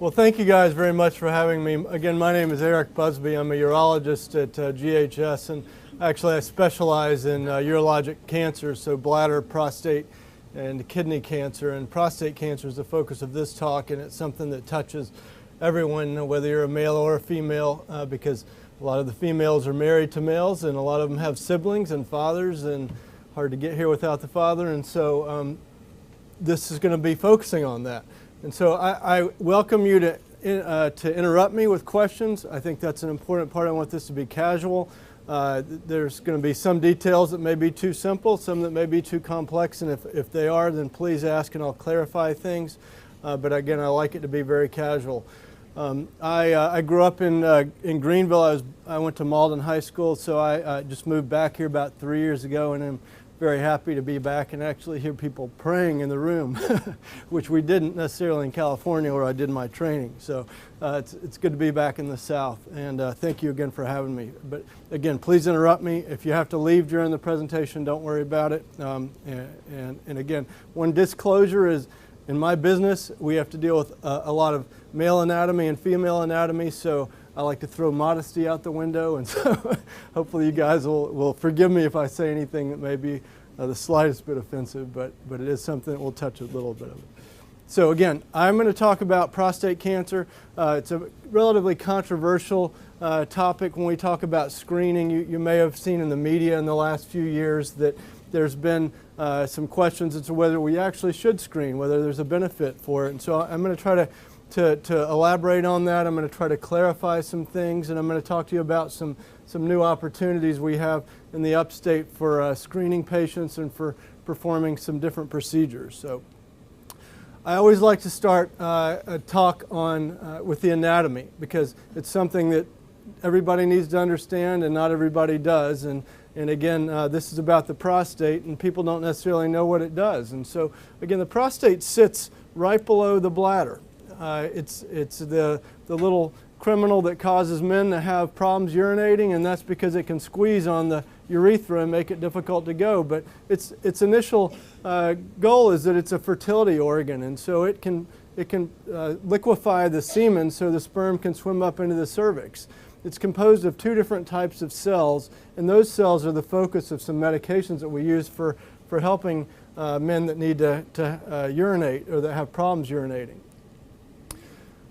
Well, thank you guys very much for having me. Again, my name is Eric Busby. I'm a urologist at GHS, and actually I specialize in urologic cancers, so bladder, prostate, and kidney cancer. And prostate cancer is the focus of this talk, and it's something that touches everyone, whether you're a male or a female, because a lot of the females are married to males, and a lot of them have siblings and fathers, and hard to get here without the father. And so this is going to be focusing on that. And so I welcome you to interrupt me with questions. I think that's an important part. I want this to be casual. There's going to be some details that may be too simple, some that may be too complex, and if they are, then please ask and I'll clarify things. But again, I like it to be very casual. I grew up in Greenville. I went to Malden High School, so I just moved back here about 3 years ago, and I'm very happy to be back and actually hear people praying in the room, which we didn't necessarily in California where I did my training. So it's good to be back in the South, and thank you again for having me. But again, please interrupt me. If you have to leave during the presentation, don't worry about it. And again, one disclosure is, in my business, we have to deal with a lot of male anatomy and female anatomy, so I like to throw modesty out the window, and so hopefully you guys will forgive me if I say anything that may be the slightest bit offensive, but it is something that will touch a little bit of it. So again, I'm going to talk about prostate cancer. It's a relatively controversial topic when we talk about screening. You may have seen in the media in the last few years that there's been some questions as to whether we actually should screen, whether there's a benefit for it. And so I'm going to try to elaborate on that. I'm going to try to clarify some things, and I'm going to talk to you about some new opportunities we have in the upstate for screening patients and for performing some different procedures. So I always like to start a talk on with the anatomy, because it's something that everybody needs to understand and not everybody does. And again, this is about the prostate, and people don't necessarily know what it does. And so again, the prostate sits right below the bladder. It's the little criminal that causes men to have problems urinating, and that's because it can squeeze on the urethra and make it difficult to go. But its initial goal is that it's a fertility organ, and so it can liquefy the semen so the sperm can swim up into the cervix. It's composed of two different types of cells, and those cells are the focus of some medications that we use for helping men that need to urinate or that have problems urinating.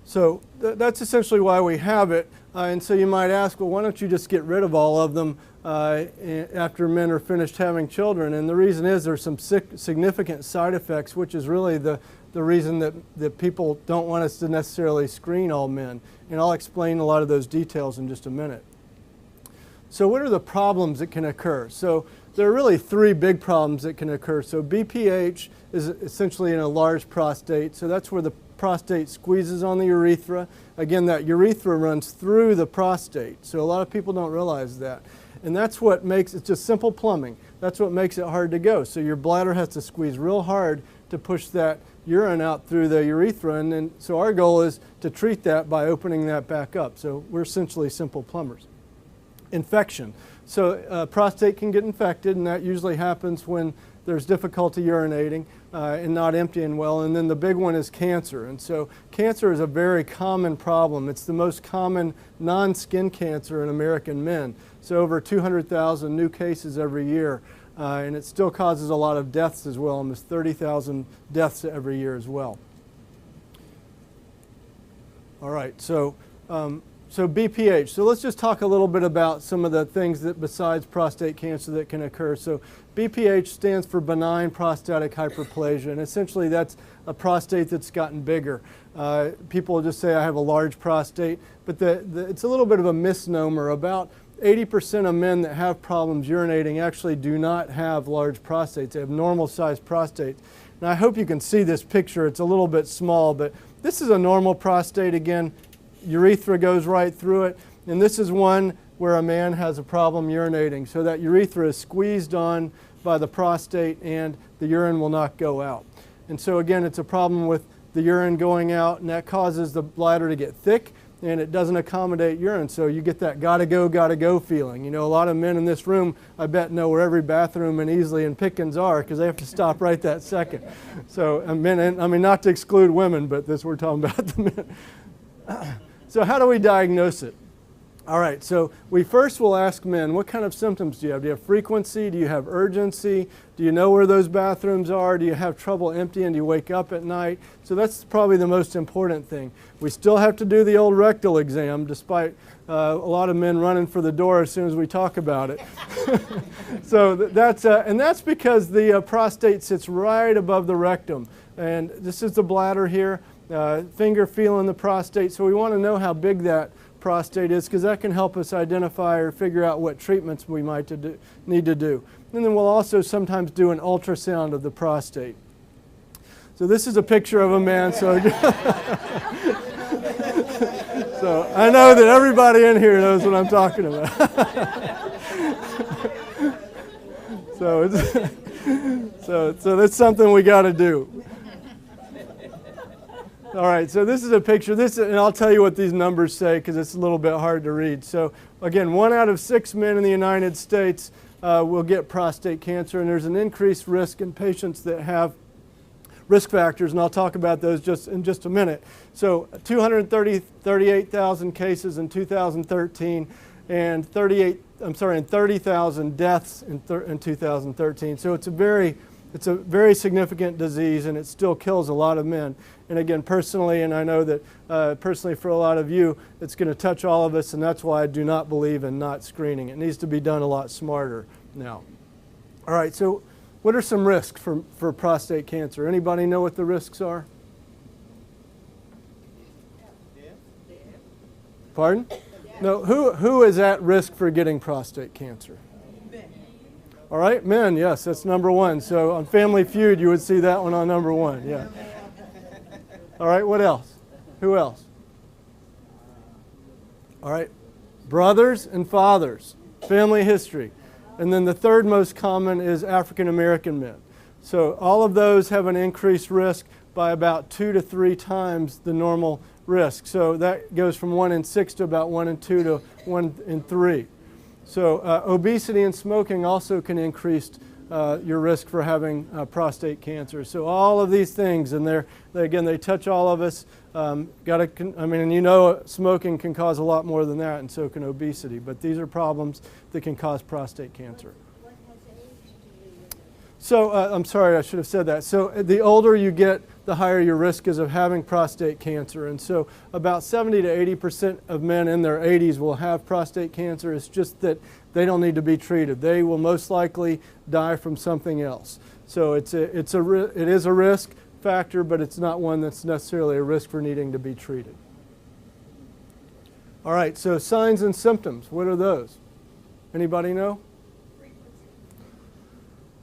So that's essentially why we have it. And so you might ask, well, why don't you just get rid of all of them after men are finished having children? And the reason is there's some significant side effects, which is really the reason that people don't want us to necessarily screen all men. And I'll explain a lot of those details in just a minute. So what are the problems that can occur? So there are really three big problems that can occur. So BPH is essentially in a large prostate. So that's where the prostate squeezes on the urethra. Again, that urethra runs through the prostate. So a lot of people don't realize that. And that's what makes it just simple plumbing. That's what makes it hard to go. So your bladder has to squeeze real hard to push that urine out through the urethra. And then, so our goal is to treat that by opening that back up. So we're essentially simple plumbers. Infection. So prostate can get infected, and that usually happens when there's difficulty urinating and not emptying well. And then the big one is cancer. And so cancer is a very common problem. It's the most common non-skin cancer in American men. So over 200,000 new cases every year. And it still causes a lot of deaths as well, almost 30,000 deaths every year as well. All right, so BPH. So let's just talk a little bit about some of the things that besides prostate cancer that can occur. So BPH stands for benign prostatic hyperplasia, and essentially that's a prostate that's gotten bigger. People just say I have a large prostate, but it's a little bit of a misnomer. About 80% of men that have problems urinating actually do not have large prostates. They have normal sized prostates. Now I hope you can see this picture. It's a little bit small, but this is a normal prostate. Again, urethra goes right through it, and this is one where a man has a problem urinating. So that urethra is squeezed on by the prostate and the urine will not go out. And so again, it's a problem with the urine going out, and that causes the bladder to get thick, and it doesn't accommodate urine. So you get that gotta go feeling. You know, a lot of men in this room, I bet, know where every bathroom in Easley and Pickens are because they have to stop right that second. So men, I mean, not to exclude women, but this we're talking about the men. So how do we diagnose it? All right, so we first will ask men, what kind of symptoms do you have? Do you have frequency? Do you have urgency? Do you know where those bathrooms are? Do you have trouble emptying? Do you wake up at night? So that's probably the most important thing. We still have to do the old rectal exam, despite a lot of men running for the door as soon as we talk about it. So that's because the prostate sits right above the rectum. And this is the bladder here, finger feeling the prostate. So we want to know how big that prostate is, because that can help us identify or figure out what treatments we might need to do. And then we'll also sometimes do an ultrasound of the prostate. So this is a picture of a man. So, so I know that everybody in here knows what I'm talking about. So that's something we got to do. All right, so this is a picture. And I'll tell you what these numbers say because it's a little bit hard to read. So again, 1 out of 6 men in the United States will get prostate cancer, and there's an increased risk in patients that have risk factors, and I'll talk about those in just a minute. So 238,000 cases in 2013, and 30,000 deaths in 2013. So it's a very significant disease, and it still kills a lot of men. And again, personally, and I know that personally for a lot of you, it's going to touch all of us, and that's why I do not believe in not screening. It needs to be done a lot smarter now. All right, so what are some risks for prostate cancer? Anybody know what the risks are? Pardon? No, who is at risk for getting prostate cancer? All right, men, yes, that's number 1. So on Family Feud, you would see that one on number 1, yeah. All right, what else? Who else? All right, brothers and fathers, family history. And then the third most common is African American men. So all of those have an increased risk by about 2 to 3 times the normal risk. So that goes from 1 in 6 to about 1 in 2 to 1 in 3. So obesity and smoking also can increase your risk for having prostate cancer. So all of these things, and they touch all of us. Smoking can cause a lot more than that, and so can obesity. But these are problems that can cause prostate cancer. What has age to do with it? So I'm sorry, I should have said that. So the older you get, the higher your risk is of having prostate cancer. And so about 70 to 80% of men in their 80s will have prostate cancer. It's just that they don't need to be treated. They will most likely die from something else. So it is a risk factor, but it's not one that's necessarily a risk for needing to be treated. All right, so signs and symptoms, what are those? Anybody know?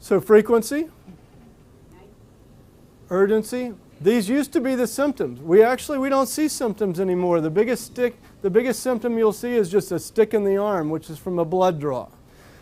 So frequency, urgency, these used to be the symptoms. We don't see symptoms anymore. The biggest symptom you'll see is just a stick in the arm, which is from a blood draw.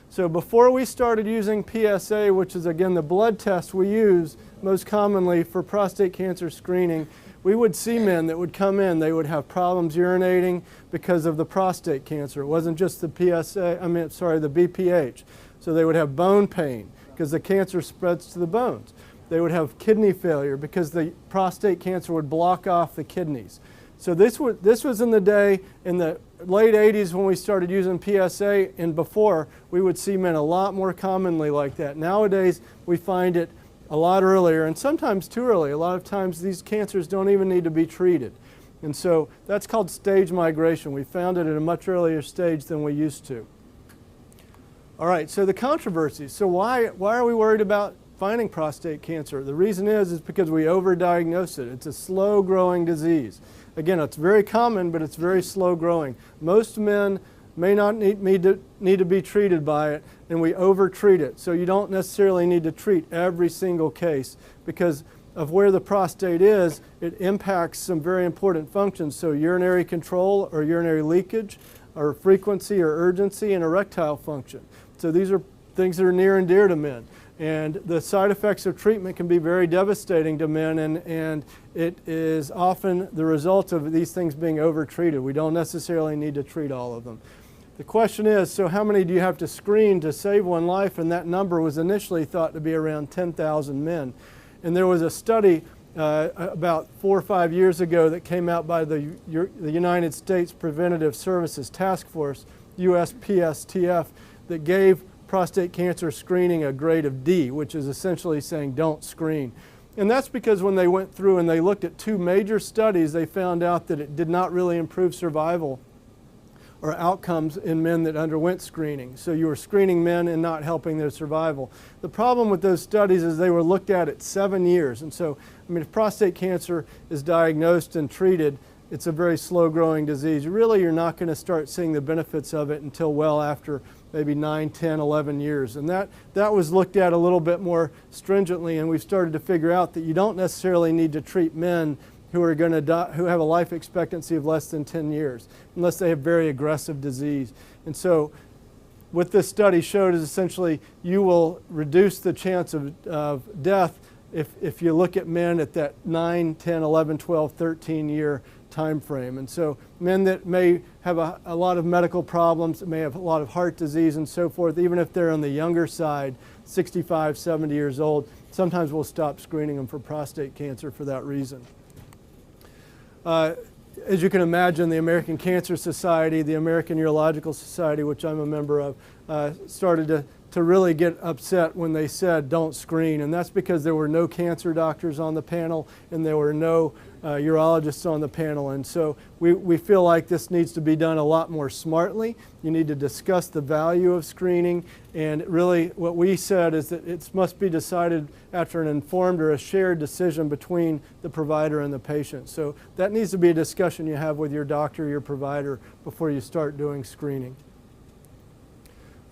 So before we started using PSA, which is again the blood test we use most commonly for prostate cancer screening, we would see men that would come in, they would have problems urinating because of the prostate cancer. It wasn't just the BPH. So they would have bone pain because the cancer spreads to the bones. They would have kidney failure because the prostate cancer would block off the kidneys. So this was in the day, in the late 80s when we started using PSA, and before, we would see men a lot more commonly like that. Nowadays, we find it a lot earlier, and sometimes too early. A lot of times, these cancers don't even need to be treated. And so that's called stage migration. We found it at a much earlier stage than we used to. All right, so the controversies. So why are we worried about finding prostate cancer? The reason is because we overdiagnose it. It's a slow-growing disease. Again, it's very common, but it's very slow-growing. Most men may not need to be treated by it, and we over-treat it. So you don't necessarily need to treat every single case because of where the prostate is. It impacts some very important functions. So urinary control or urinary leakage, or frequency or urgency, and erectile function. So these are things that are near and dear to men. And the side effects of treatment can be very devastating to men, and it is often the result of these things being overtreated. We don't necessarily need to treat all of them. The question is, so how many do you have to screen to save one life? And that number was initially thought to be around 10,000 men. And there was a study about 4 or 5 years ago that came out by the United States Preventative Services Task Force, USPSTF, that gave prostate cancer screening a grade of D, which is essentially saying don't screen. And that's because when they went through and they looked at 2 major studies, they found out that it did not really improve survival or outcomes in men that underwent screening. So you were screening men and not helping their survival. The problem with those studies is they were looked at 7 years. And so, I mean, if prostate cancer is diagnosed and treated, it's a very slow-growing disease. Really, you're not going to start seeing the benefits of it until well after maybe 9, 10, 11 years. And that was looked at a little bit more stringently, and we've started to figure out that you don't necessarily need to treat men who are going to die, who have a life expectancy of less than 10 years, unless they have very aggressive disease. And so what this study showed is essentially you will reduce the chance of death if you look at men at that 9, 10, 11, 12, 13 year time frame. And so men that may have a lot of medical problems, may have a lot of heart disease and so forth, even if they're on the younger side, 65, 70 years old, sometimes we'll stop screening them for prostate cancer for that reason. As you can imagine, the American Cancer Society, the American Urological Society, which I'm a member of, started to really get upset when they said don't screen. And that's because there were no cancer doctors on the panel and there were no urologists on the panel. And so we feel like this needs to be done a lot more smartly. You need to discuss the value of screening. And really what we said is that it must be decided after an informed or a shared decision between the provider and the patient. So that needs to be a discussion you have with your doctor, your provider, before you start doing screening.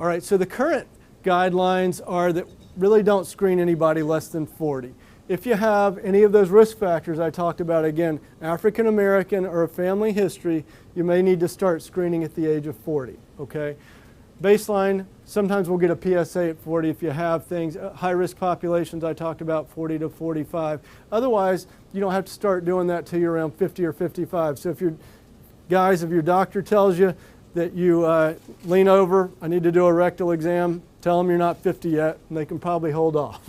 All right, so the current guidelines are that really don't screen anybody less than 40. If you have any of those risk factors I talked about, again, African American or a family history, you may need to start screening at the age of 40, okay? Baseline, sometimes we'll get a PSA at 40 if you have things. High-risk populations, I talked about 40 to 45. Otherwise, you don't have to start doing that till you're around 50 or 55. So if your doctor tells you that you lean over, I need to do a rectal exam, tell them you're not 50 yet, and they can probably hold off.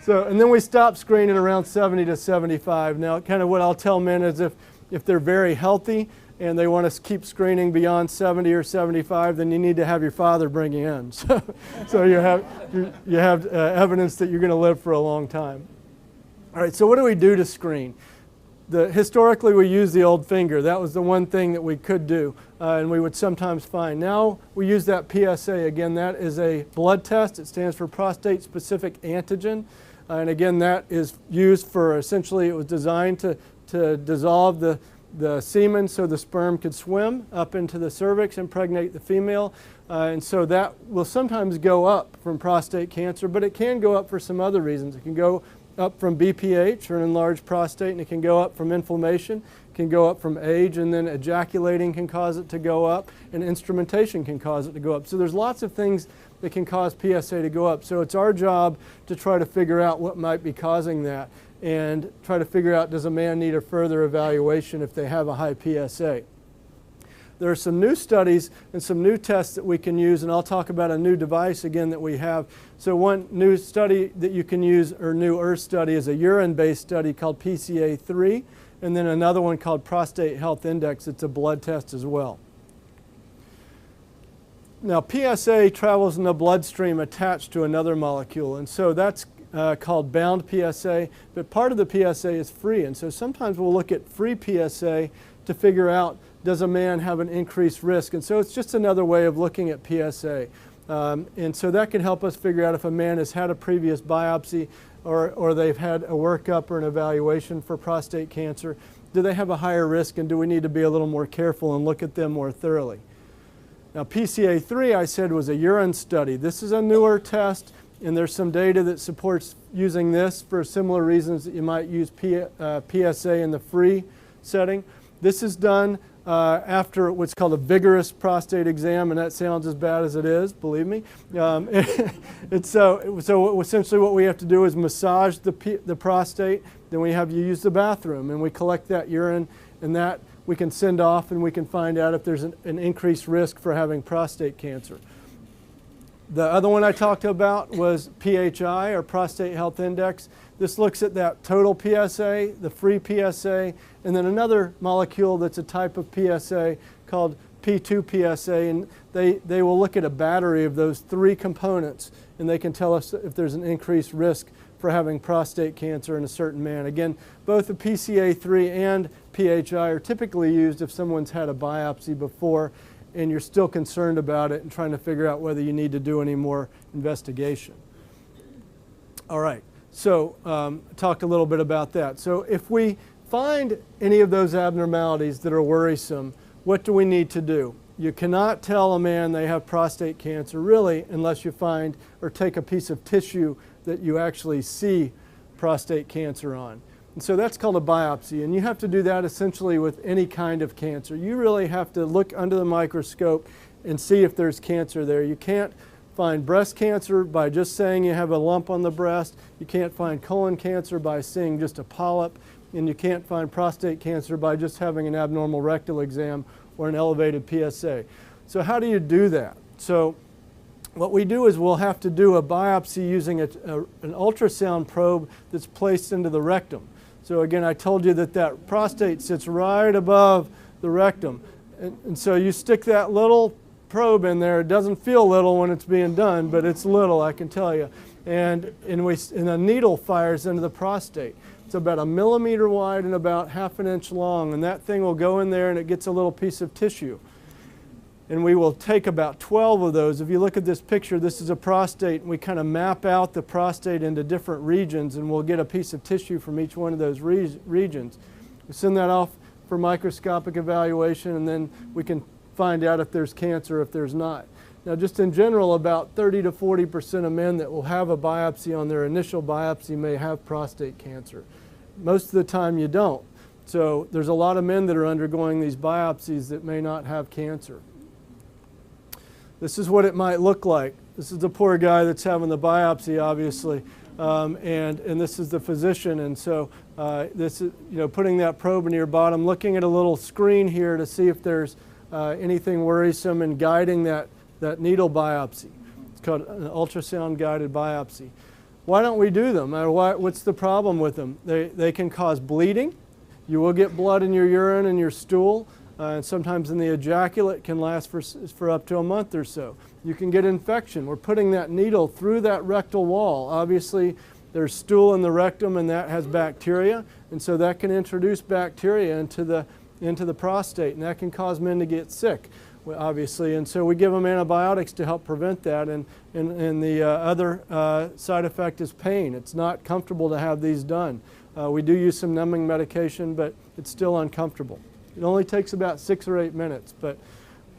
And then we stop screening around 70 to 75. Now, kind of what I'll tell men is if they're very healthy and they want to keep screening beyond 70 or 75, then you need to have your father bring you in. So you have evidence that you're going to live for a long time. All right, so what do we do to screen? Historically, we used the old finger. That was the one thing that we could do, and we would sometimes find. Now we use that PSA. Again, that is a blood test. It stands for prostate-specific antigen. And again, that is used for, essentially, it was designed to dissolve the semen so the sperm could swim up into the cervix, impregnate the female. And so that will sometimes go up from prostate cancer, but it can go up for some other reasons. It can go up from BPH, or an enlarged prostate, and it can go up from inflammation, it can go up from age, and then ejaculating can cause it to go up, and instrumentation can cause it to go up. So there's lots of things that can cause PSA to go up. So it's our job to try to figure out what might be causing that and try to figure out, does a man need a further evaluation if they have a high PSA? There are some new studies and some new tests that we can use, and I'll talk about a new device again that we have. So one new study that you can use, or newer study, is a urine-based study called PCA3, and then another one called Prostate Health Index. It's a blood test as well. Now, PSA travels in the bloodstream attached to another molecule, and so that's called bound PSA, but part of the PSA is free, and so sometimes we'll look at free PSA to figure out, does a man have an increased risk? And so it's just another way of looking at PSA. And so that can help us figure out if a man has had a previous biopsy or they've had a workup or an evaluation for prostate cancer. Do they have a higher risk, and do we need to be a little more careful and look at them more thoroughly? Now, PCA3, I said, was a urine study. This is a newer test, and there's some data that supports using this for similar reasons that you might use PSA in the free setting. This is done after what's called a vigorous prostate exam, and that sounds as bad as it is, believe me. So essentially what we have to do is massage the prostate, then we have you use the bathroom, and we collect that urine, and that we can send off, and we can find out if there's an increased risk for having prostate cancer. The other one I talked about was PHI, or Prostate Health Index. This looks at that total PSA, the free PSA, and then another molecule that's a type of PSA called P2PSA, and they will look at a battery of those three components, and they can tell us if there's an increased risk for having prostate cancer in a certain man. Again, both the PCA3 and PHI are typically used if someone's had a biopsy before and you're still concerned about it and trying to figure out whether you need to do any more investigation. All right, so talked a little bit about that. So if we find any of those abnormalities that are worrisome, what do we need to do? You cannot tell a man they have prostate cancer, really, unless you find or take a piece of tissue that you actually see prostate cancer on. And so that's called a biopsy, and you have to do that essentially with any kind of cancer. You really have to look under the microscope and see if there's cancer there. You can't find breast cancer by just saying you have a lump on the breast. You can't find colon cancer by seeing just a polyp, and you can't find prostate cancer by just having an abnormal rectal exam or an elevated PSA. So how do you do that? So what we do is we'll have to do a biopsy using an ultrasound probe that's placed into the rectum. So again, I told you that prostate sits right above the rectum. And so you stick that little probe in there. It doesn't feel little when it's being done, but it's little, I can tell you. And a needle fires into the prostate. It's about 1 millimeter wide and about 1/2 inch long, and that thing will go in there and it gets a little piece of tissue. And we will take about 12 of those. If you look at this picture, this is a prostate, and we kind of map out the prostate into different regions, and we'll get a piece of tissue from each one of those regions. We send that off for microscopic evaluation, and then we can find out if there's cancer or if there's not. Now, just in general, about 30 to 40% of men that will have a biopsy on their initial biopsy may have prostate cancer. Most of the time you don't. So there's a lot of men that are undergoing these biopsies that may not have cancer. This is what it might look like. This is the poor guy that's having the biopsy, obviously, and this is the physician. And so this is, putting that probe into your bottom, looking at a little screen here to see if there's anything worrisome, and guiding that needle biopsy. It's called an ultrasound guided biopsy. Why don't we do them? What's the problem with them? They can cause bleeding. You will get blood in your urine and your stool. And sometimes in the ejaculate can last for up to a month or so. You can get infection. We're putting that needle through that rectal wall. Obviously, there's stool in the rectum, and that has bacteria, and so that can introduce bacteria into the prostate, and that can cause men to get sick, obviously. And so we give them antibiotics to help prevent that, and the other side effect is pain. It's not comfortable to have these done. We do use some numbing medication, but it's still uncomfortable. It only takes about 6 or 8 minutes, but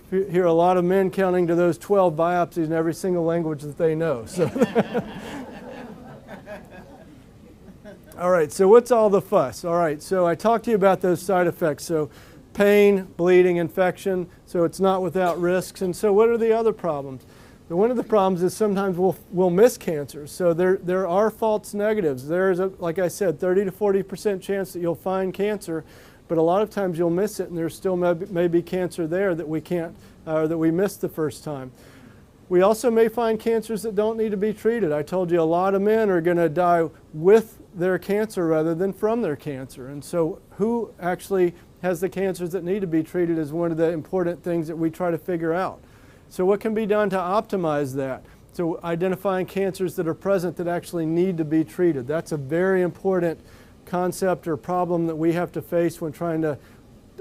you hear a lot of men counting to those 12 biopsies in every single language that they know. So all right, so what's all the fuss? All right, so I talked to you about those side effects. So pain, bleeding, infection, so it's not without risks. And so what are the other problems? One of the problems is sometimes we'll miss cancers. So there are false negatives. There's, like I said, 30 to 40% chance that you'll find cancer, but a lot of times you'll miss it, and there's still may be cancer there that we can't, that we missed the first time. We also may find cancers that don't need to be treated. I told you a lot of men are going to die with their cancer rather than from their cancer. And so who actually has the cancers that need to be treated is one of the important things that we try to figure out. So what can be done to optimize that? So identifying cancers that are present that actually need to be treated. That's a very important concept or problem that we have to face when trying to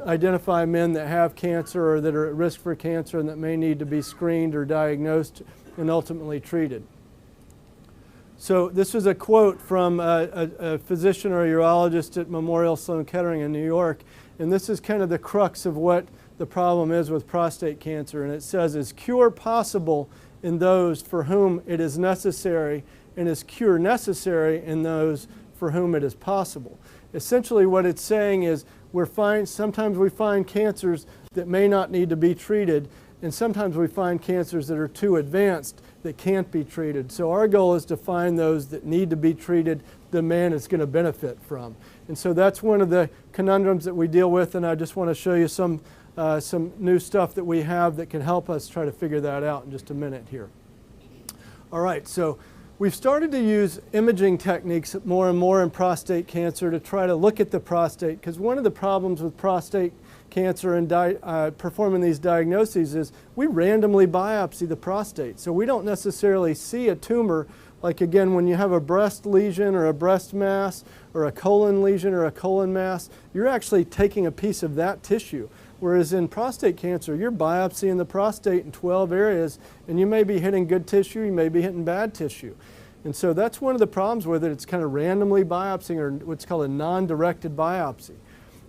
identify men that have cancer or that are at risk for cancer and that may need to be screened or diagnosed and ultimately treated. So this was a quote from a physician or a urologist at Memorial Sloan Kettering in New York, and this is kind of the crux of what the problem is with prostate cancer. And it says, "Is cure possible in those for whom it is necessary, and is cure necessary in those for whom it is possible?" Essentially what it's saying is sometimes we find cancers that may not need to be treated, and sometimes we find cancers that are too advanced that can't be treated. So our goal is to find those that need to be treated, the man is going to benefit from. And so that's one of the conundrums that we deal with, and I just want to show you some new stuff that we have that can help us try to figure that out in just a minute here. All right, so we've started to use imaging techniques more and more in prostate cancer to try to look at the prostate, because one of the problems with prostate cancer and performing these diagnoses is we randomly biopsy the prostate. So we don't necessarily see a tumor, like again when you have a breast lesion or a breast mass or a colon lesion or a colon mass, you're actually taking a piece of that tissue. Whereas in prostate cancer, you're biopsying the prostate in 12 areas, and you may be hitting good tissue, you may be hitting bad tissue. And so that's one of the problems with it. It's kind of randomly biopsying, or what's called a non-directed biopsy.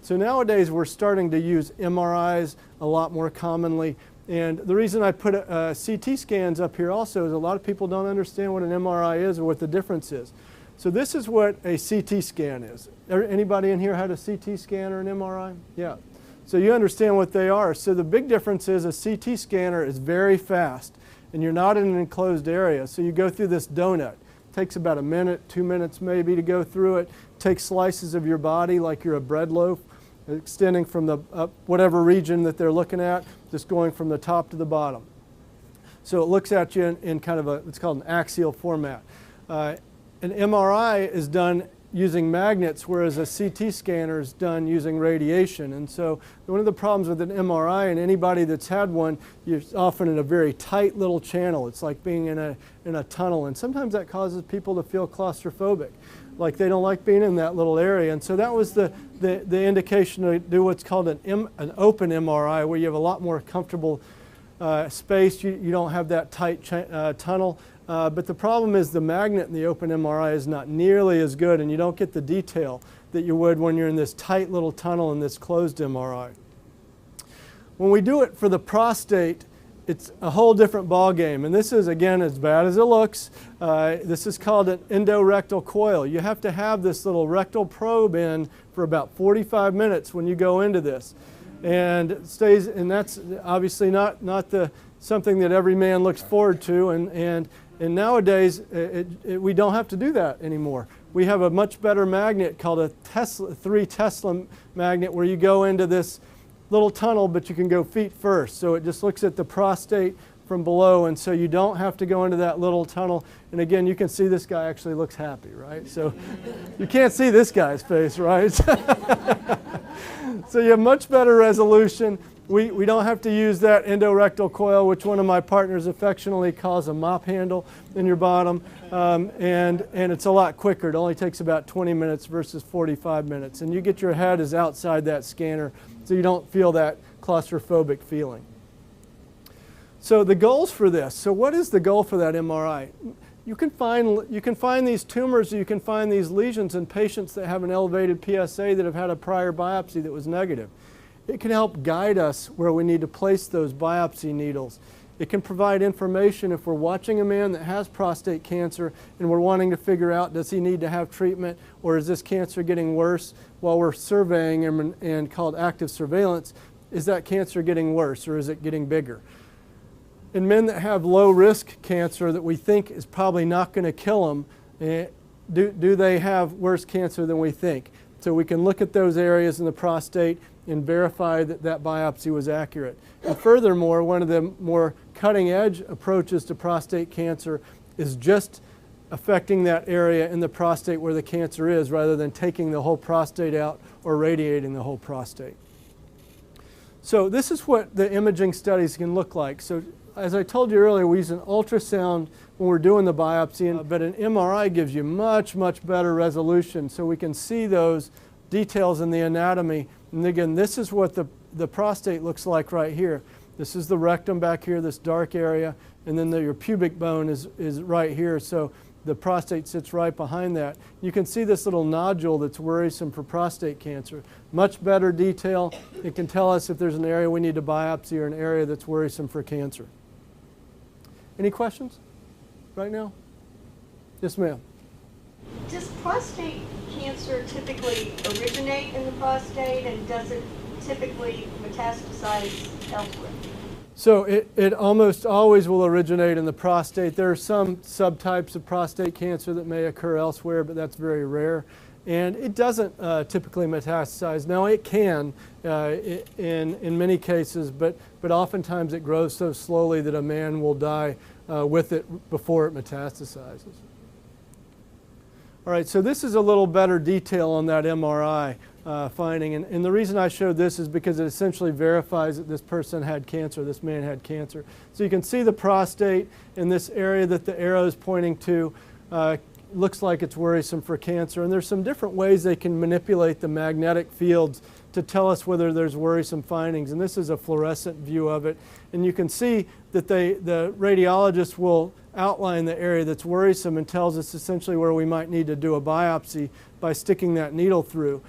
So nowadays we're starting to use MRIs a lot more commonly. And the reason I put CT scans up here also is a lot of people don't understand what an MRI is or what the difference is. So this is what a CT scan is. Anybody in here had a CT scan or an MRI? Yeah. So you understand what they are. So the big difference is a CT scanner is very fast, and you're not in an enclosed area. So you go through this donut. It takes about a minute, 2 minutes maybe to go through it. Take slices of your body like you're a bread loaf, extending from the whatever region that they're looking at, just going from the top to the bottom. So it looks at you in kind of it's called an axial format. An MRI is done using magnets, whereas a CT scanner is done using radiation. And so one of the problems with an MRI, and anybody that's had one, you're often in a very tight little channel. It's like being in a tunnel, and sometimes that causes people to feel claustrophobic, like they don't like being in that little area. And so that was the indication to do what's called an open MRI, where you have a lot more comfortable space. You don't have that tight tunnel. But the problem is the magnet in the open MRI is not nearly as good, and you don't get the detail that you would when you're in this tight little tunnel in this closed MRI. When we do it for the prostate, it's a whole different ballgame, and this is, again, as bad as it looks. This is called an endorectal coil. You have to have this little rectal probe in for about 45 minutes when you go into this. And it stays, and that's obviously not something that every man looks forward to, and nowadays we don't have to do that anymore. We have a much better magnet called a 3 Tesla magnet, where you go into this little tunnel, but you can go feet first. So it just looks at the prostate from below, and so you don't have to go into that little tunnel. And again, you can see this guy actually looks happy, right? So you can't see this guy's face, right? So you have much better resolution. We don't have to use that endorectal coil, which one of my partners affectionately calls a mop handle in your bottom, and it's a lot quicker. It only takes about 20 minutes versus 45 minutes, and you get your head is outside that scanner, so you don't feel that claustrophobic feeling. So the goals for this. So what is the goal for that MRI? You can find these tumors, or you can find these lesions in patients that have an elevated PSA that have had a prior biopsy that was negative. It can help guide us where we need to place those biopsy needles. It can provide information if we're watching a man that has prostate cancer and we're wanting to figure out, does he need to have treatment, or is this cancer getting worse? While we're surveying him and called active surveillance, is that cancer getting worse, or is it getting bigger? In men that have low risk cancer that we think is probably not going to kill them, do they have worse cancer than we think? So we can look at those areas in the prostate and verify that that biopsy was accurate. And furthermore, one of the more cutting edge approaches to prostate cancer is just affecting that area in the prostate where the cancer is, rather than taking the whole prostate out or radiating the whole prostate. So this is what the imaging studies can look like. So as I told you earlier, we use an ultrasound when we're doing the biopsy, but an MRI gives you much, much better resolution, so we can see those details in the anatomy. And again, this is what the prostate looks like right here. This is the rectum back here, this dark area, and then your pubic bone is right here. So the prostate sits right behind that. You can see this little nodule that's worrisome for prostate cancer. Much better detail. It can tell us if there's an area we need to biopsy or an area that's worrisome for cancer. Any questions right now? Yes, ma'am. Does prostate cancer typically originate in the prostate, and does it typically metastasize elsewhere? So it almost always will originate in the prostate. There are some subtypes of prostate cancer that may occur elsewhere, but that's very rare. And it doesn't typically metastasize. Now it can in many cases, but oftentimes it grows so slowly that a man will die with it before it metastasizes. All right, so this is a little better detail on that MRI finding. And the reason I showed this is because it essentially verifies that this person had cancer, this man had cancer. So you can see the prostate in this area that the arrow is pointing to. Looks like it's worrisome for cancer. And there's some different ways they can manipulate the magnetic fields to tell us whether there's worrisome findings. And this is a fluorescent view of it. And you can see that the radiologist will outline the area that's worrisome and tells us essentially where we might need to do a biopsy by sticking that needle through.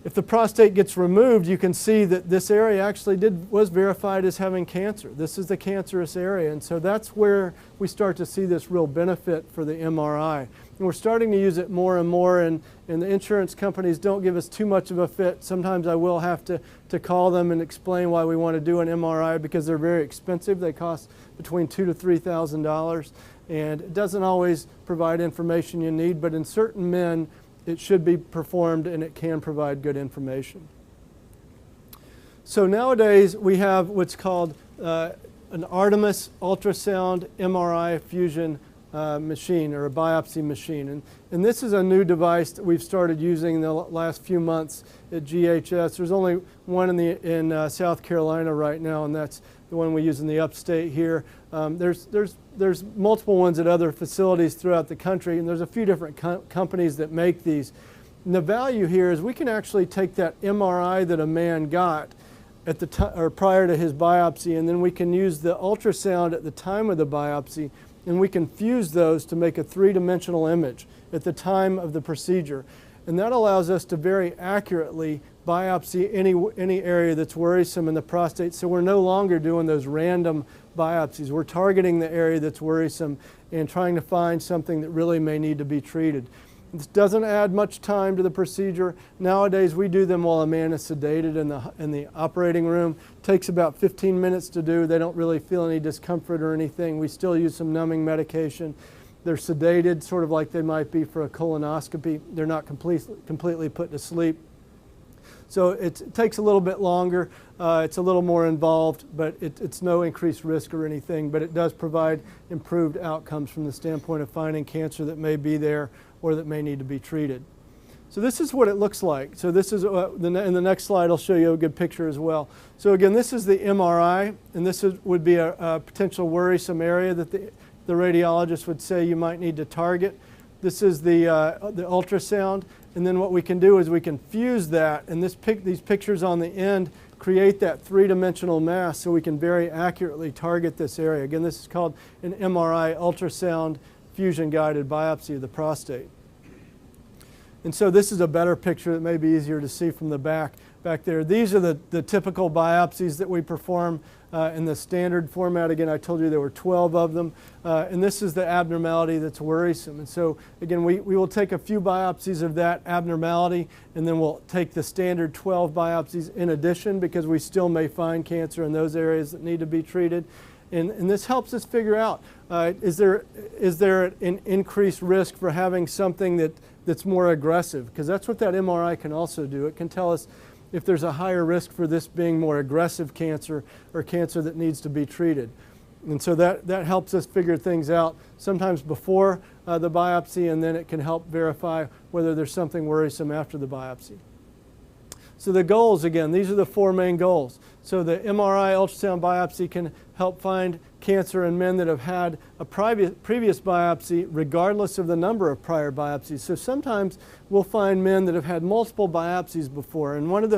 If the prostate gets removed, you can see that this area actually was verified as having cancer. This is the cancerous area, and so that's where we start to see this real benefit for the MRI. And we're starting to use it more and more, and the insurance companies don't give us too much of a fit. Sometimes I will have to call them and explain why we want to do an MRI because they're very expensive. They cost between $2,000 to $3,000, and it doesn't always provide information you need, but in certain men, it should be performed and it can provide good information. So nowadays we have what's called an Artemis ultrasound MRI fusion machine, or a biopsy machine. And this is a new device that we've started using in the last few months at GHS. There's only one in South Carolina right now, and that's the one we use in the upstate here. There's multiple ones at other facilities throughout the country, and there's a few different companies that make these. And the value here is we can actually take that MRI that a man got at the time or prior to his biopsy, and then we can use the ultrasound at the time of the biopsy, and we can fuse those to make a three-dimensional image at the time of the procedure. And that allows us to very accurately biopsy any area that's worrisome in the prostate, so we're no longer doing those random biopsies. We're targeting the area that's worrisome and trying to find something that really may need to be treated. This doesn't add much time to the procedure. Nowadays we do them while a man is sedated in the operating room. It takes about 15 minutes to do. They don't really feel any discomfort or anything. We still use some numbing medication. They're sedated, sort of like they might be for a colonoscopy. They're not completely put to sleep. So it takes a little bit longer. It's a little more involved, but it's no increased risk or anything, but it does provide improved outcomes from the standpoint of finding cancer that may be there or that may need to be treated. So this is what it looks like. So this is, in the next slide I'll show you a good picture as well. So again, this is the MRI, and this would be a potential worrisome area that the radiologist would say you might need to target. This is the ultrasound, and then what we can do is we can fuse that, and these pictures on the end create that three-dimensional mass so we can very accurately target this area. Again, this is called an MRI ultrasound fusion-guided biopsy of the prostate. And so this is a better picture that may be easier to see from the back there. These are the typical biopsies that we perform in the standard format. Again, I told you there were 12 of them. And this is the abnormality that's worrisome. And so, again, we will take a few biopsies of that abnormality, and then we'll take the standard 12 biopsies in addition, because we still may find cancer in those areas that need to be treated. And this helps us figure out, is there an increased risk for having something that's more aggressive? Because that's what that MRI can also do. It can tell us if there's a higher risk for this being more aggressive cancer or cancer that needs to be treated. And so that helps us figure things out, sometimes before the biopsy, and then it can help verify whether there's something worrisome after the biopsy. So the goals, again, these are the four main goals. So the MRI ultrasound biopsy can help find cancer in men that have had a previous biopsy regardless of the number of prior biopsies. So sometimes we'll find men that have had multiple biopsies before. And one of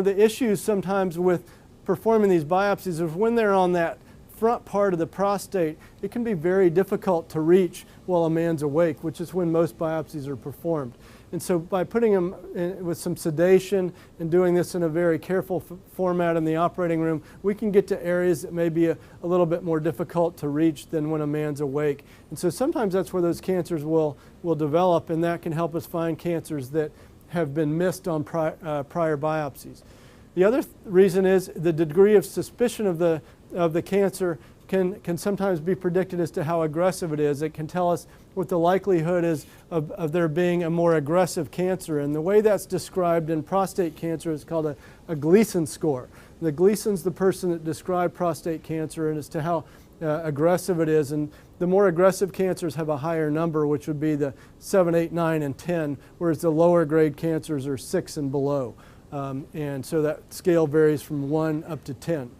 the issues sometimes with performing these biopsies is when they're on that front part of the prostate, it can be very difficult to reach while a man's awake, which is when most biopsies are performed. And so by putting them in with some sedation and doing this in a very careful format in the operating room, we can get to areas that may be a little bit more difficult to reach than when a man's awake. And so sometimes that's where those cancers will develop, and that can help us find cancers that have been missed on prior biopsies. The other reason is the degree of suspicion of the cancer can sometimes be predicted as to how aggressive it is. It can tell us what the likelihood is of there being a more aggressive cancer. And the way that's described in prostate cancer is called a Gleason score. The Gleason's the person that described prostate cancer, and as to how aggressive it is. And the more aggressive cancers have a higher number, which would be the 7, 8, 9, and 10, whereas the lower grade cancers are 6 and below. And so that scale varies from 1 up to 10.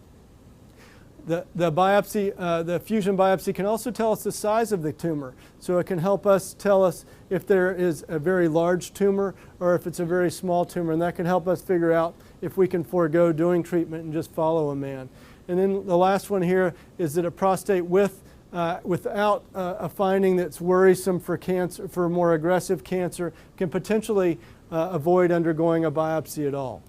The biopsy, the fusion biopsy can also tell us the size of the tumor. So it can help us tell us if there is a very large tumor or if it's a very small tumor. And that can help us figure out if we can forego doing treatment and just follow a man. And then the last one here is that a prostate without a finding that's worrisome for cancer, for more aggressive cancer, can potentially avoid undergoing a biopsy at all.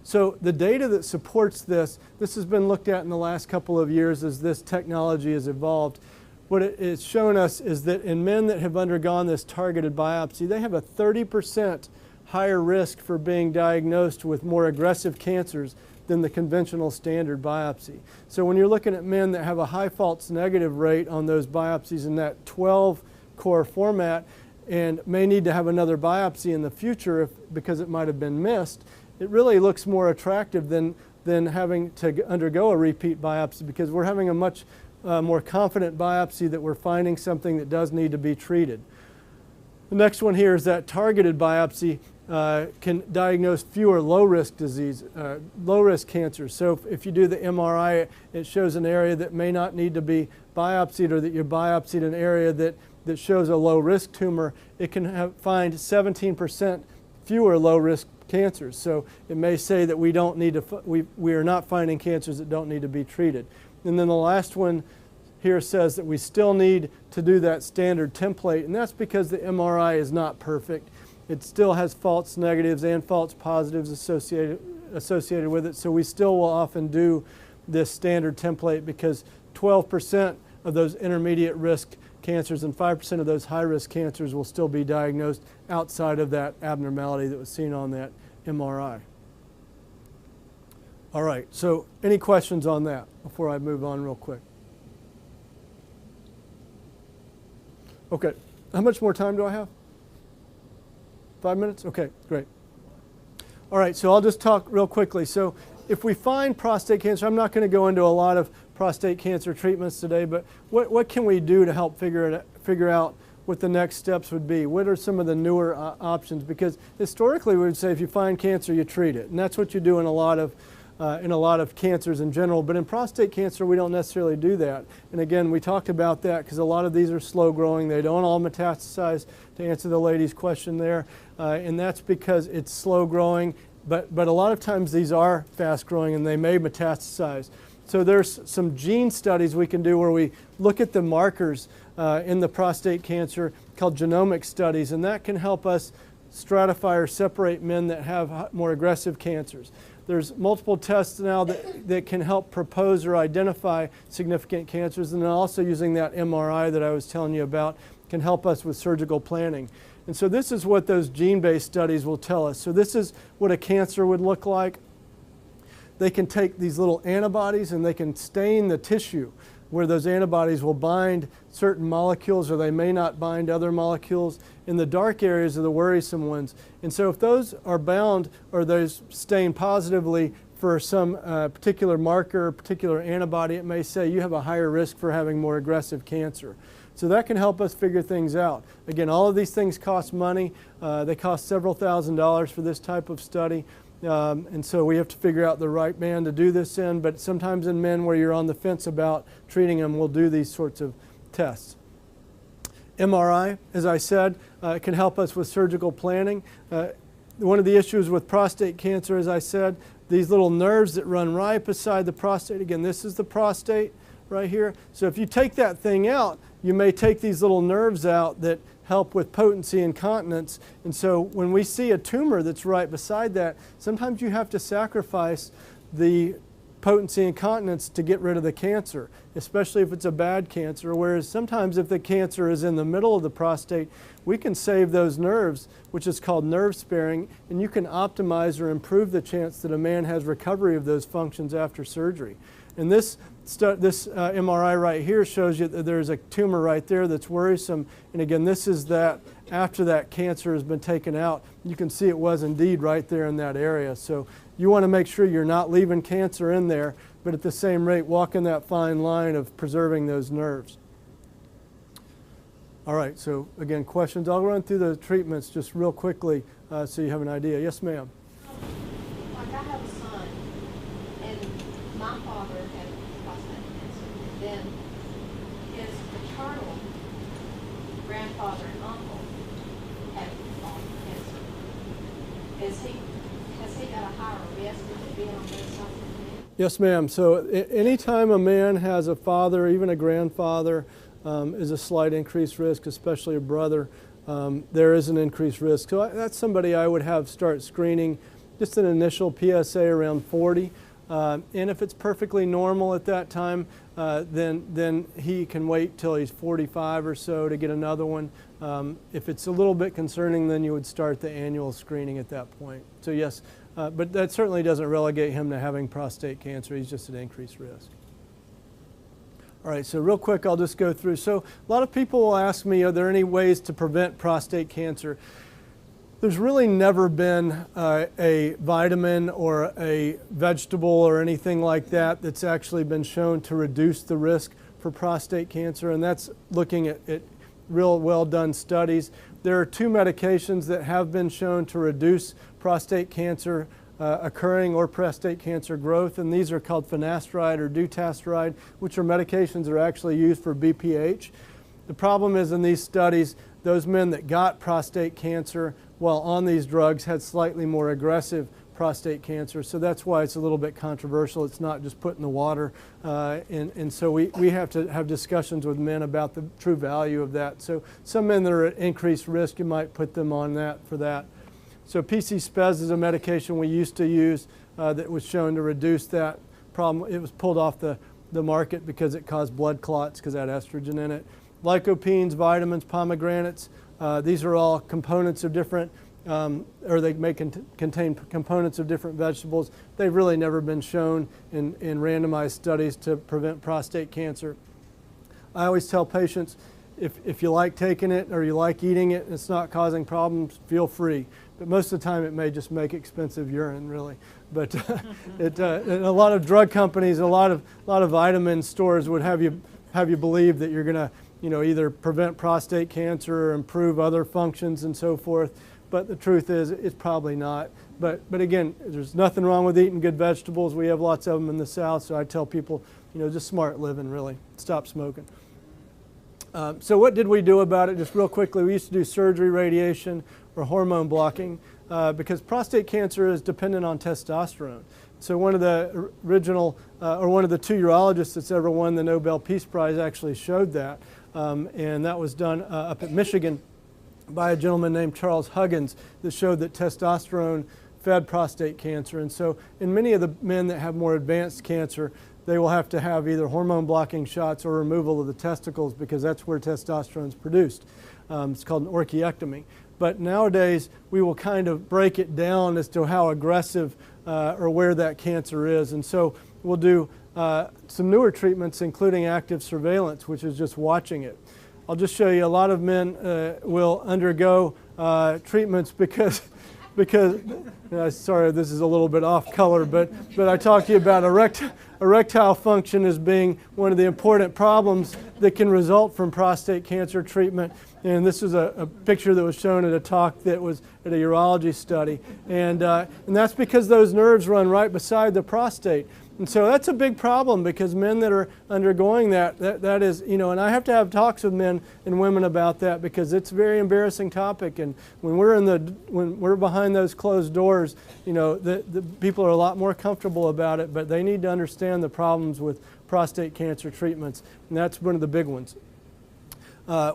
So the data that supports this has been looked at in the last couple of years as this technology has evolved. What it's shown us is that in men that have undergone this targeted biopsy, they have a 30% higher risk for being diagnosed with more aggressive cancers than the conventional standard biopsy. So when you're looking at men that have a high false negative rate on those biopsies in that 12-core format and may need to have another biopsy in the future because it might have been missed, it really looks more attractive than having to undergo a repeat biopsy, because we're having a much more confident biopsy that we're finding something that does need to be treated. The next one here is that targeted biopsy can diagnose fewer low-risk disease, low-risk cancers. So if you do the MRI, it shows an area that may not need to be biopsied, or that you biopsied an area that shows a low-risk tumor. It can find 17% fewer low-risk cancers. So it may say that we are not finding cancers that don't need to be treated. And then the last one here says that we still need to do that standard template, and that's because the MRI is not perfect. It still has false negatives and false positives associated with it, so we still will often do this standard template, because 12% of those intermediate risk cancers and 5% of those high-risk cancers will still be diagnosed outside of that abnormality that was seen on that MRI. All right, so any questions on that before I move on real quick? Okay, how much more time do I have? 5 minutes? Okay, great. All right, so I'll just talk real quickly. So if we find prostate cancer, I'm not going to go into a lot of prostate cancer treatments today, but what can we do to help figure out what the next steps would be? What are some of the newer options? Because historically we would say if you find cancer, you treat it. And that's what you do in a lot of cancers in general. But in prostate cancer, we don't necessarily do that. And again, we talked about that because a lot of these are slow growing. They don't all metastasize, to answer the lady's question there. And that's because it's slow growing. But a lot of times these are fast growing and they may metastasize. So there's some gene studies we can do where we look at the markers in the prostate cancer called genomic studies, and that can help us stratify or separate men that have more aggressive cancers. There's multiple tests now that can help propose or identify significant cancers, and then also using that MRI that I was telling you about can help us with surgical planning. And so this is what those gene-based studies will tell us. So this is what a cancer would look like. They can take these little antibodies and they can stain the tissue where those antibodies will bind certain molecules, or they may not bind other molecules. In the dark areas are the worrisome ones. And so if those are bound or those stain positively for some particular marker, particular antibody, it may say you have a higher risk for having more aggressive cancer. So that can help us figure things out. Again, all of these things cost money. They cost several $1,000s for this type of study. And so we have to figure out the right man to do this in, but sometimes in men where you're on the fence about treating them, we'll do these sorts of tests. MRI, as I said, can help us with surgical planning. One of the issues with prostate cancer, as I said, these little nerves that run right beside the prostate, again, this is the prostate right here. So if you take that thing out, you may take these little nerves out that help with potency and continence. And so when we see a tumor that's right beside that, sometimes you have to sacrifice the potency and continence to get rid of the cancer, especially if it's a bad cancer. Whereas sometimes if the cancer is in the middle of the prostate, we can save those nerves, which is called nerve sparing, and you can optimize or improve the chance that a man has recovery of those functions after surgery. And this MRI right here shows you that there's a tumor right there that's worrisome. And again, this is that after that cancer has been taken out. You can see it was indeed right there in that area. So you want to make sure you're not leaving cancer in there, but at the same rate, walking that fine line of preserving those nerves. All right, so again, questions. I'll run through the treatments just real quickly so you have an idea. Yes, ma'am. Like I have a son, and my father had prostate cancer. Then his paternal grandfather and uncle had cancer. Has he got a higher risk of being on both sides of the bed? Yes, ma'am. So anytime a man has a father, even a grandfather, is a slight increased risk, especially a brother. There is an increased risk. So that's somebody I would have start screening, just an initial PSA around 40. And if it's perfectly normal at that time, then he can wait till he's 45 or so to get another one. If it's a little bit concerning, then you would start the annual screening at that point. So yes, but that certainly doesn't relegate him to having prostate cancer. He's just at increased risk. All right, so real quick, I'll just go through. So a lot of people will ask me, are there any ways to prevent prostate cancer? There's really never been a vitamin or a vegetable or anything like that that's actually been shown to reduce the risk for prostate cancer, and that's looking at real well done studies. There are 2 medications that have been shown to reduce prostate cancer occurring or prostate cancer growth, and these are called finasteride or dutasteride, which are medications that are actually used for BPH. The problem is in these studies, those men that got prostate cancer while on these drugs had slightly more aggressive prostate cancer, so that's why it's a little bit controversial. It's not just put in the water, and so we have to have discussions with men about the true value of that. So some men that are at increased risk, you might put them on that for that. So PC-Spez is a medication we used to use that was shown to reduce that problem. It was pulled off the market because it caused blood clots because it had estrogen in it. Lycopenes, vitamins, pomegranates, these are all components of different, or they may contain components of different vegetables. They've really never been shown in randomized studies to prevent prostate cancer. I always tell patients, if you like taking it or you like eating it and it's not causing problems, feel free. But most of the time it may just make expensive urine, really. But and a lot of drug companies, a lot of vitamin stores would have you believe that you're going to, either prevent prostate cancer or improve other functions and so forth. But the truth is, it's probably not. But again, there's nothing wrong with eating good vegetables. We have lots of them in the South, so I tell people, just smart living, really. Stop smoking. So what did we do about it? Just real quickly, we used to do surgery, radiation, or hormone blocking because prostate cancer is dependent on testosterone. So one of the original, or one of the 2 urologists that's ever won the Nobel Peace Prize actually showed that. And that was done up at Michigan by a gentleman named Charles Huggins that showed that testosterone fed prostate cancer. And so in many of the men that have more advanced cancer, they will have to have either hormone blocking shots or removal of the testicles because that's where testosterone is produced. It's called an orchiectomy. But nowadays, we will kind of break it down as to how aggressive or where that cancer is. And so we'll do some newer treatments, including active surveillance, which is just watching it. I'll just show you a lot of men will undergo treatments because sorry, this is a little bit off color, but I talked to you about erectile function as being one of the important problems that can result from prostate cancer treatment. And this is a picture that was shown at a talk that was at a urology study. And that's because those nerves run right beside the prostate. And so that's a big problem because men that are undergoing that is, and I have to have talks with men and women about that because it's a very embarrassing topic. And when we're behind those closed doors, the people are a lot more comfortable about it, but they need to understand the problems with prostate cancer treatments, and that's one of the big ones.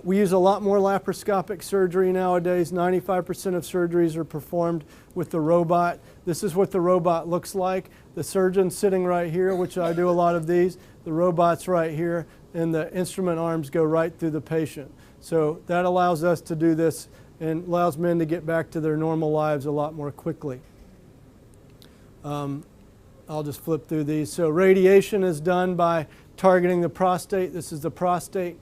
We use a lot more laparoscopic surgery nowadays. 95% of surgeries are performed with the robot. This is what the robot looks like. The surgeon's sitting right here, which I do a lot of these. The robot's right here, and the instrument arms go right through the patient. So that allows us to do this and allows men to get back to their normal lives a lot more quickly. I'll just flip through these. So radiation is done by targeting the prostate. This is the prostate.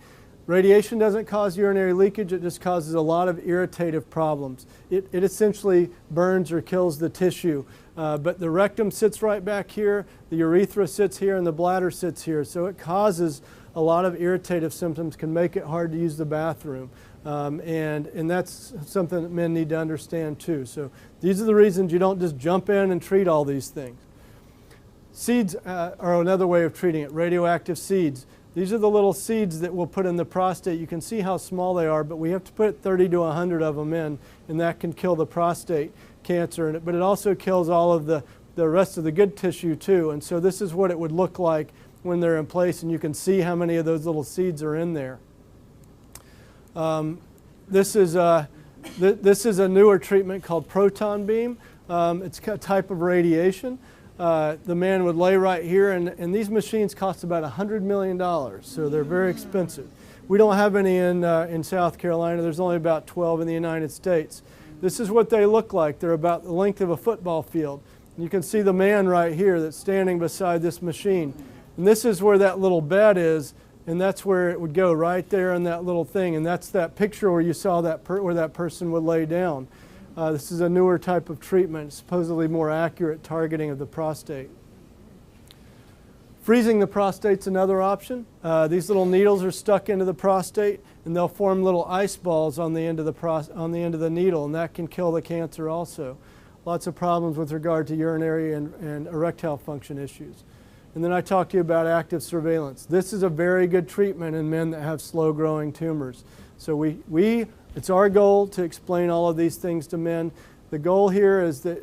Radiation doesn't cause urinary leakage, it just causes a lot of irritative problems. It essentially burns or kills the tissue. But the rectum sits right back here, the urethra sits here, and the bladder sits here. So it causes a lot of irritative symptoms, can make it hard to use the bathroom. And that's something that men need to understand too. So these are the reasons you don't just jump in and treat all these things. Seeds are another way of treating it, radioactive seeds. These are the little seeds that we'll put in the prostate. You can see how small they are, but we have to put 30 to 100 of them in, and that can kill the prostate cancer in it. But it also kills all of the rest of the good tissue too. And so this is what it would look like when they're in place, and you can see how many of those little seeds are in there. This is a newer treatment called proton beam. It's a type of radiation. The man would lay right here, and these machines cost about $100 million, so they're very expensive. We don't have any in South Carolina. There's only about 12 in the United States. This is what they look like. They're about the length of a football field. You can see the man right here that's standing beside this machine. And this is where that little bed is, and that's where it would go, right there in that little thing. And that's that picture where you saw that where that person would lay down. This is a newer type of treatment, supposedly more accurate targeting of the prostate. Freezing the prostate's another option. These little needles are stuck into the prostate, and they'll form little ice balls on the end of the needle, and that can kill the cancer also. Lots of problems with regard to urinary and erectile function issues. And then I talked to you about active surveillance. This is a very good treatment in men that have slow-growing tumors. So it's our goal to explain all of these things to men. The goal here is that,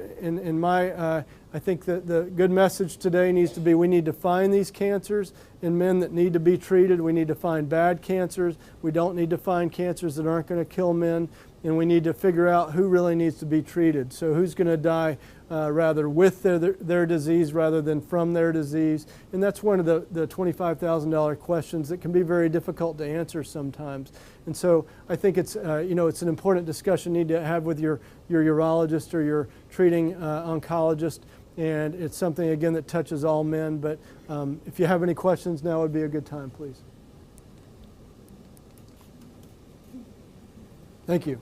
I think that the good message today needs to be we need to find these cancers in men that need to be treated. We need to find bad cancers. We don't need to find cancers that aren't going to kill men. And we need to figure out who really needs to be treated. So who's going to die rather with their disease rather than from their disease. And that's one of the $25,000 questions that can be very difficult to answer sometimes. And so I think it's an important discussion you need to have with your urologist or your treating oncologist. And it's something, again, that touches all men. But if you have any questions, now would be a good time, please. Thank you.